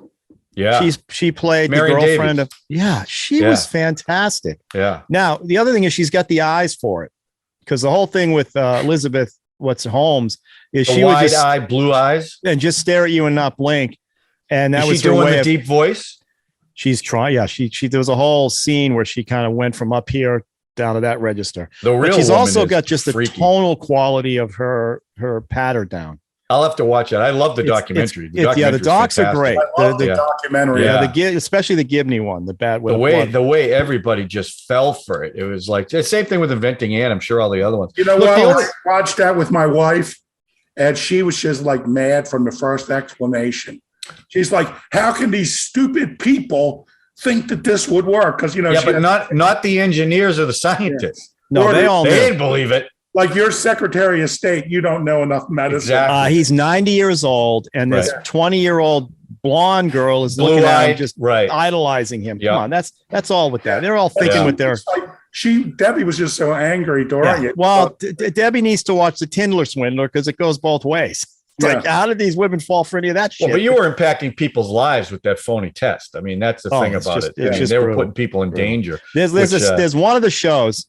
Yeah. She played Marion the girlfriend Davies. She was fantastic. Yeah. Now, the other thing is she's got the eyes for it, because the whole thing with Elizabeth Holmes is The she would just wide-eyed, blue eyes. and just stare at you and not blink. And that Is was she her doing way the of, deep voice? she's trying. Yeah, she there was a whole scene where she kind of went from up here down to that register. The real But she's woman also is got just freaky. the tonal quality of her patter down. I'll have to watch it. I love the It's- documentary. the docs are great. I love the Yeah. documentary. Yeah. Especially the Gibney one, the The way everybody just fell for it. It was like the same thing with Inventing Anne. I'm sure all the other ones. You know Look, what? the I watched that with my wife, and she was just like mad from the first explanation. She's like, "How can these stupid people think that this would work?" Because Yeah, but not the engineers or the scientists. No, Or they all They knew. didn't believe it. like your Secretary of State, you don't know enough medicine. Exactly. He's 90 years old, and this Right. 20-year-old blonde girl is looking at him, Blue-eyed, just right. idolizing him. Yeah. Come on, that's all with that. They're all thinking Yeah. with their. It's like Debbie was just so angry during Yeah. it. Well, Debbie needs to watch the Tindler Swindler, because it goes both ways. It's like, how did these women fall for any of that shit? Well, but you were impacting people's lives with that phony test. I mean, that's the thing it's about just- it. it's I mean, just they were brutal. putting people in danger. There's one of the shows.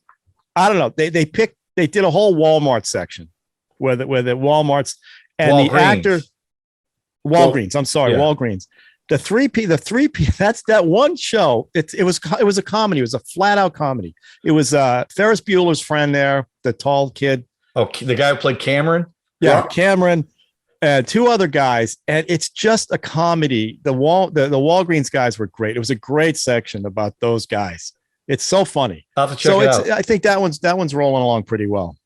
I don't know. They did a whole Walmart section where the Walmart's and the Walgreens. actor Walgreens. I'm sorry, Yeah. Walgreens. The 3P. That's that one show. It was a comedy. It was a flat out comedy. It was Ferris Bueller's friend there, the tall kid. Oh, the guy who played Cameron? Yeah, Cameron. And two other guys, and it's just a comedy. The Walgreens guys were great. It was a great section about those guys. It's so funny. I'll have to check it out. I think that one's rolling along pretty well.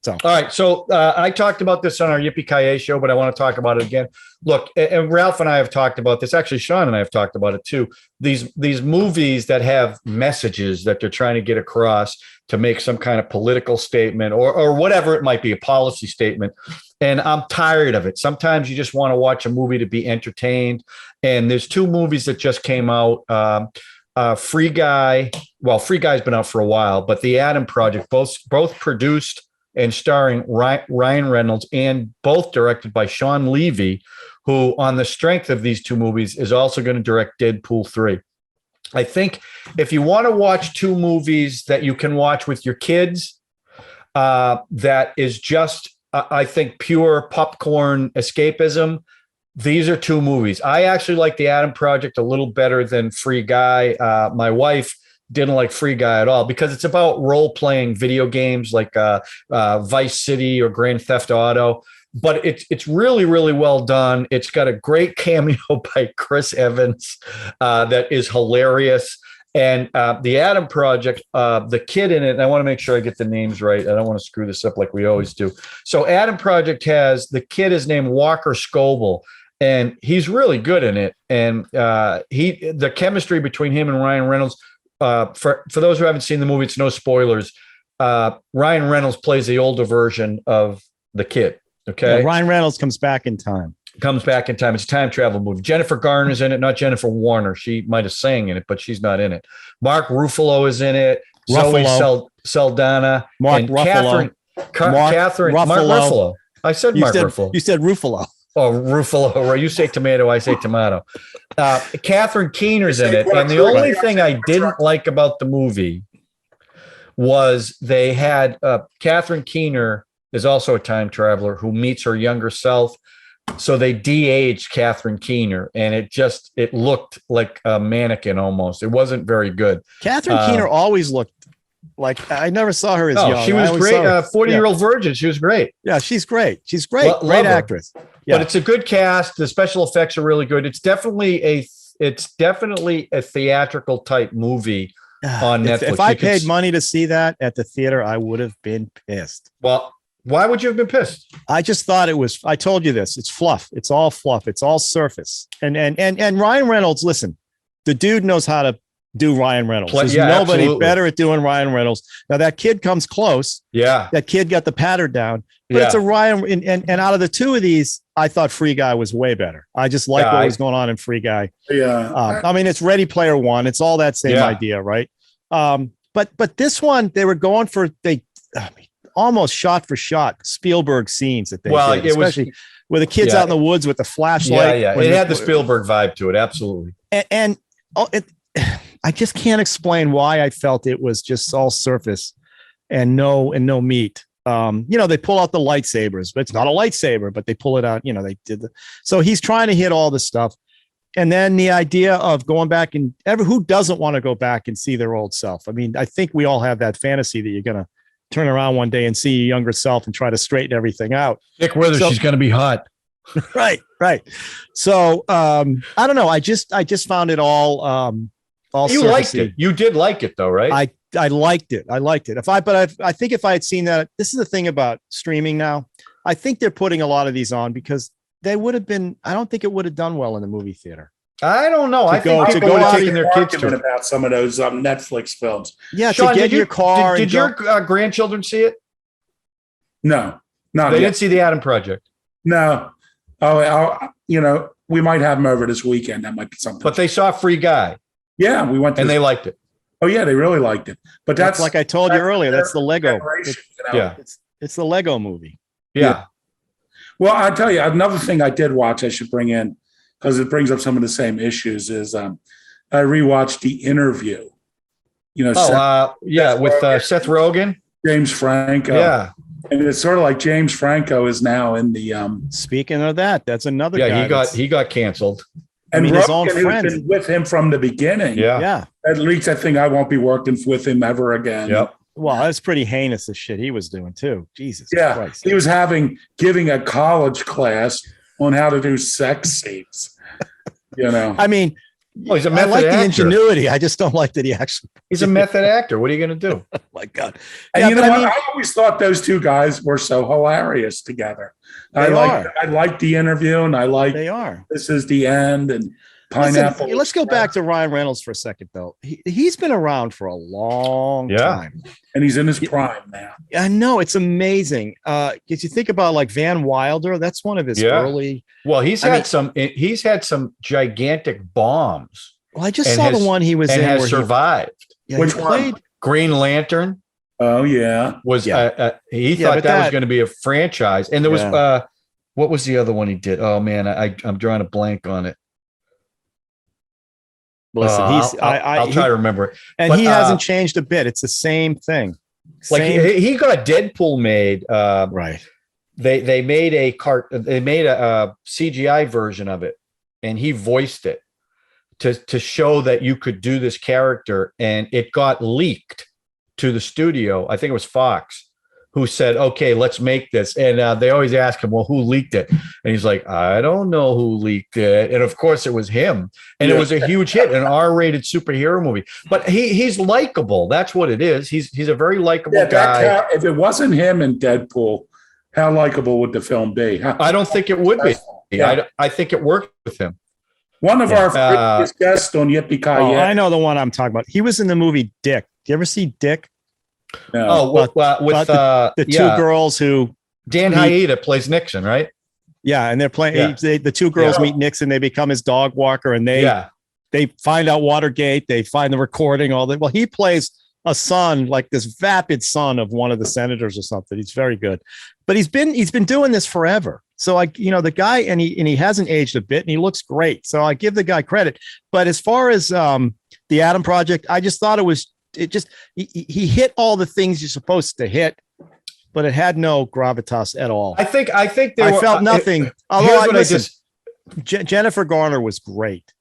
So All right. So I talked about this on our YKYer show, but I want to talk about it again. Look, and Ralph and I have talked about this. Actually, Sean and I have talked about it too. These movies that have messages that they're trying to get across to make some kind of political statement or whatever it might be, a policy statement. And I'm tired of it. Sometimes you just want to watch a movie to be entertained. And there's two movies that just came out. Free Guy. Well, Free Guy's been out for a while, but The Adam Project, both produced and starring Ryan Reynolds, and both directed by Sean Levy, who, on the strength of these two movies, is also going to direct Deadpool 3. I think if you want to watch two movies that you can watch with your kids, that is just, I think, pure popcorn escapism, these are two movies. I actually like The Adam Project a little better than Free Guy. My wife didn't like Free Guy at all because it's about role-playing video games like Vice City or Grand Theft Auto. But it's really, really well done. It's got a great cameo by Chris Evans that is hilarious. And The Adam Project, the kid in it, and I want to make sure I get the names right. I don't want to screw this up like we always do. So Adam Project the kid is named Walker Scoble, and he's really good in it. And the chemistry between him and Ryan Reynolds, for those who haven't seen the movie, it's no spoilers. Ryan Reynolds plays the older version of the kid. Okay. Yeah, Ryan Reynolds comes back in time. Comes back in time. It's a time travel movie. Jennifer Garner's in it, not Jennifer Warner. She might have sang in it, but she's not in it. Mark Ruffalo is in it. Zoe Saldana. Mark and Ruffalo. Mark Ruffalo. I said Mark Ruffalo. You said Ruffalo. Oh, Ruffalo. Right. You say tomato, I say tomato. Catherine Keener's in it. And the only thing I didn't like about the movie was they had Catherine Keener is also a time traveler who meets her younger self. So they de-aged Catherine Keener, and it looked like a mannequin almost. It wasn't very good. Catherine Keener always looked like, I never saw her as young. She was great. 40-year-old virgin. She was great. Yeah, she's great. She's great. Love Great her. actress. Yeah. But it's a good cast. The special effects are really good. It's definitely a theatrical type movie on Netflix. If I paid money to see that at the theater, I would have been pissed. Well, why would you have been pissed? I just thought it was, I told you this, it's fluff. It's all fluff. It's all surface. And Ryan Reynolds, listen, the dude knows how to do Ryan Reynolds. There's Yeah, nobody absolutely. better at doing Ryan Reynolds. Now that kid comes close. Yeah. That kid got the patter down, but it's a Ryan. And out of the two of these, I thought Free Guy was way better. I just like what was going on in Free Guy. Yeah. I mean, it's Ready Player One. It's all that same idea, right? But this one, they were going for almost shot for shot Spielberg scenes that they did, especially with the kids out in the woods with the flashlight. Yeah. It had the Spielberg vibe to it. Absolutely. And I just can't explain why I felt it was just all surface and no meat. They pull out the lightsabers, but it's not a lightsaber, but they pull it out. They did so he's trying to hit all this stuff. And then the idea of going back and who doesn't want to go back and see their old self? I mean, I think we all have that fantasy that you're going to turn around one day and see your younger self and try to straighten everything out. Stick with her. She's going to be hot. Right. So I don't know. I just found it all you liked it. You did like it though, right? I liked it. I think if I had seen that, this is the thing about streaming now. I think they're putting a lot of these on because they would have been. I don't think it would have done well in the movie theater. I don't know. I think people would have taken their kids to it. About some of those Netflix films. Yeah, Sean, to get your car. Did your grandchildren see it? No, they didn't see the Adam Project. No. We might have them over this weekend. That might be something. But they saw Free Guy. Yeah, we went to and they liked it. Oh yeah, they really liked it. But that's like I told you earlier. That's the Lego. It's the Lego movie. Yeah. Well, I tell you, another thing I did watch, I should bring in because it brings up some of the same issues. Is I rewatched The Interview. With Seth Rogen, James Franco. Yeah. And it's sort of like James Franco is now in the. Speaking of that, that's another. guy he got canceled. And his own friend been with him from the beginning. Yeah. At least I think I won't be working with him ever again. Yep. Well, that's pretty heinous as shit he was doing too. Jesus Christ. He was giving a college class on how to do sex scenes. I mean, he's a method I like actor. The ingenuity. I just don't like that he actually. He's a method actor. What are you going to do? Oh my God. And I always thought those two guys were so hilarious together. I like The Interview, and they are. This Is the End, and Pineapple. Let's go back to Ryan Reynolds for a second, though. He's been around for a long time, and he's in his prime now. I know, it's amazing. If you think about like Van Wilder, that's one of his early. Well, he's had some gigantic bombs. Well, I just saw the one he was in and has survived. Which one? Green Lantern. Oh yeah, he thought that was going to be a franchise, and there was what was the other one he did? Oh man, I'm drawing a blank on it. Listen, I'll try to remember it. And he hasn't changed a bit. It's the same thing. He got Deadpool made. Right. They made a CGI version of it, and he voiced it to show that you could do this character, and it got leaked to the studio. I think it was Fox, who said, "Okay, let's make this." And they always ask him, "Well, who leaked it?" And he's like, "I don't know who leaked it." And of course, it was him. And it was a huge hit, an R-rated superhero movie. But he's likable. That's what it is. He's a very likable guy. If it wasn't him and Deadpool, how likable would the film be? I don't think it would be. Yeah. I think it worked with him. One of our previous guests on YKYer. I know the one I'm talking about. He was in the movie Dick. Do you ever see Dick? No. With the two girls who Dan Haida plays Nixon, right? Yeah, and they're playing. The two girls meet Nixon. They become his dog walker, and they find out Watergate. They find the recording. All that. Well, he plays a son, like this vapid son of one of the senators or something. He's very good, but he's been doing this forever. So the guy, and he hasn't aged a bit, and he looks great. So I give the guy credit. But as far as the Adam Project, I just thought he hit all the things you're supposed to hit, but it had no gravitas at all. I think I felt nothing. Jennifer Garner was great,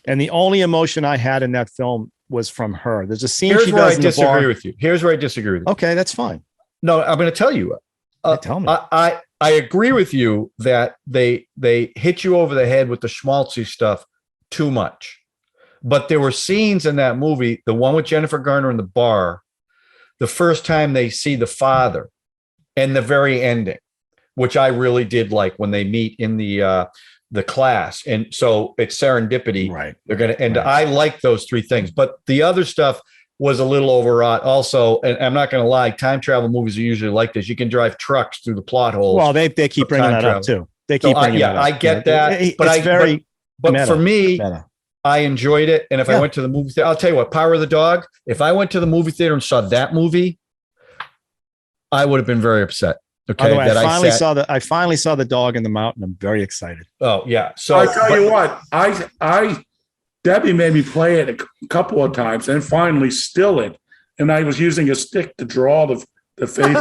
and the only emotion I had in that film was from her. There's a scene she does in the bar. Here's where I disagree with you. Okay, that's fine. No, I'm going to tell you. Tell me. I agree with you that they hit you over the head with the schmaltzy stuff too much. But there were scenes in that movie, the one with Jennifer Garner in the bar, the first time they see the father, and the very ending, which I really did like when they meet in the the class. And so it's serendipity. Right. They're going to, and I like those three things, but the other stuff was a little overwrought also. And I'm not going to lie, time travel movies are usually like this. You can drive trucks through the plot holes. Well, they keep bringing that up too. They keep bringing that up. I get that. But meta, for me, meta. I enjoyed it. And if I went to the movie theater, I'll tell you what, Power of the Dog, if I went to the movie theater and saw that movie, I would have been very upset. Okay. By the way, I finally saw the dog in the mountain. I'm very excited. Oh yeah. So I tell you what, Debbie made me play it a couple of times and finally still it. And I was using a stick to draw the face.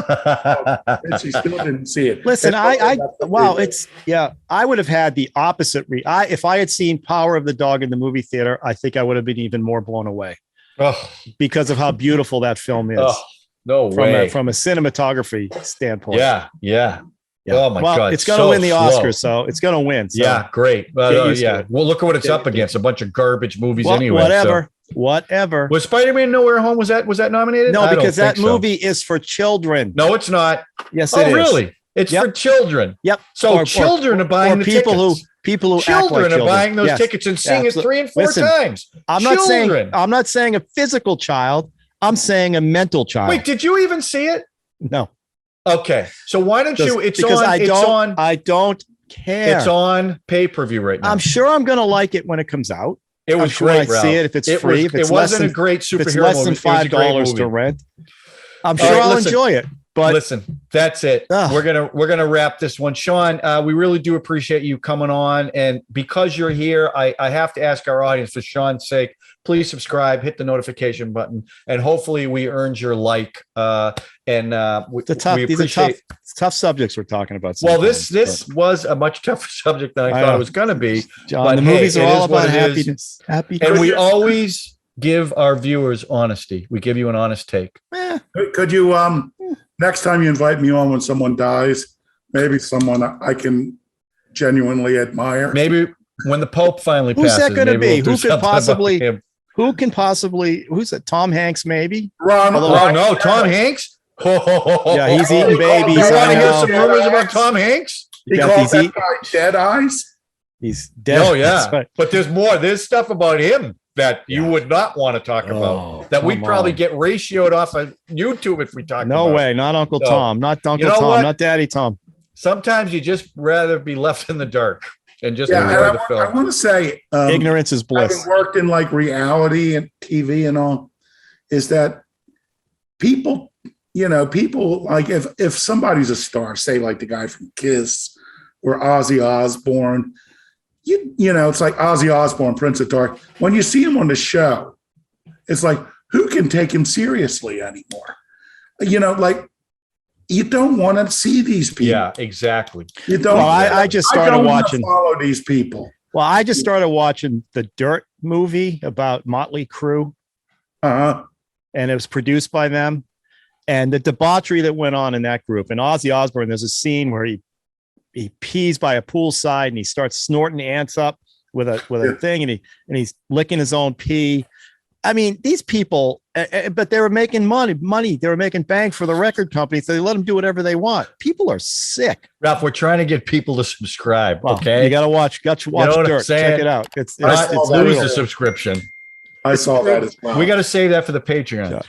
And she still didn't see it. Listen, I would have had the opposite. If I had seen Power of the Dog in the movie theater, I think I would have been even more blown away because of how beautiful that film is. Oh, no way. From a cinematography standpoint. Yeah. Oh my God. It's going to win the Oscar, so it's going to win. So yeah, great. Well, look at what it's up against. A bunch of garbage movies anyway. Whatever. Was Spider-Man No Way Home? Was that nominated? No, because that movie is for children. No, it's not. Yes, it is. Oh, really? It's for children. Yep. So children are buying the tickets. People who children are buying those tickets and seeing it 3 and 4 times. I'm not saying a physical child. I'm saying a mental child. Wait, did you even see it? No. Okay. So why don't you? I don't care. It's on pay-per-view right now. I'm sure I'm going to like it when it comes out. It was great. I see it if it's free. It wasn't a great superhero movie. It's less than $5 to rent. I'm sure I'll enjoy it. But listen, that's it. We're gonna wrap this one, Sean. We really do appreciate you coming on, and because you're here, I have to ask our audience, for Sean's sake, please subscribe, hit the notification button, and hopefully we earned your like. These are tough subjects we're talking about. Well, this was a much tougher subject than I thought it was going to be. John, but the movies are all about happiness. And we always give our viewers honesty. We give you an honest take. Could you next time you invite me on when someone dies, maybe someone I can genuinely admire? Maybe when the Pope finally passes. Who's that going to be? Who can possibly? Who's it? Tom Hanks, maybe? Tom Hanks? Yeah, he's eating babies. You want to hear some rumors about Tom Hanks? He calls that guy Dead Eyes? He's dead. Oh, yeah. Right. But there's more. There's stuff about him that you would not want to talk about, that we'd probably get ratioed off of YouTube if we talked about. No way. Not Uncle Tom. Not Uncle Tom. Not Daddy Tom. Sometimes you just rather be left in the dark and just enjoy the film. I want to say ignorance is bliss. Having worked in like reality and TV and all, is that people like if somebody's a star, say like the guy from Kiss or Ozzy Osbourne, you know, it's like Ozzy Osbourne, Prince of Dark. When you see him on the show, it's like, who can take him seriously anymore? You know, like, you don't want to see these people. Yeah, exactly. You don't. Well, I just started watching. Follow these people. Well, I just started watching the Dirt movie about Motley Crue. And it was produced by them. And the debauchery that went on in that group. And Ozzy Osbourne, there's a scene where he pees by a poolside and he starts snorting ants up with a thing, and he's licking his own pee. I mean, these people, but they were making money. They were making bang for the record company, so they let them do whatever they want. People are sick. Ralph, we're trying to get people to subscribe. Well, okay, you got to watch Dirt. Check it out. It's lose the subscription. I saw that as well. We got to save that for the Patreon.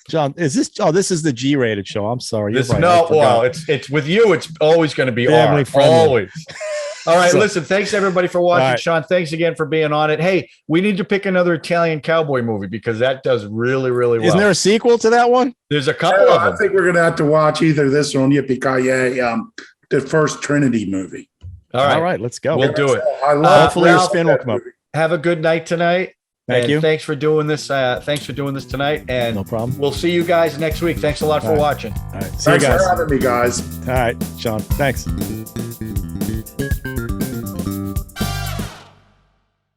John, is this? Oh, this is the G-rated show. I'm sorry. It's with you. It's always going to be family friendly. Always. All right. Listen, thanks everybody for watching. Right. Sean, thanks again for being on it. Hey, we need to pick another Italian cowboy movie because that does really, really well. Isn't there a sequel to that one? There's a couple of them. I think we're going to have to watch either this or YKYer, the first Trinity movie. All right. Let's go. We'll do it. Hopefully your spin will come up. Have a good night tonight. Thank you. Thanks for doing this. Thanks for doing this tonight. And no problem. We'll see you guys next week. Thanks a lot for watching. All right. Thanks for having me, guys. All right, Sean. Thanks.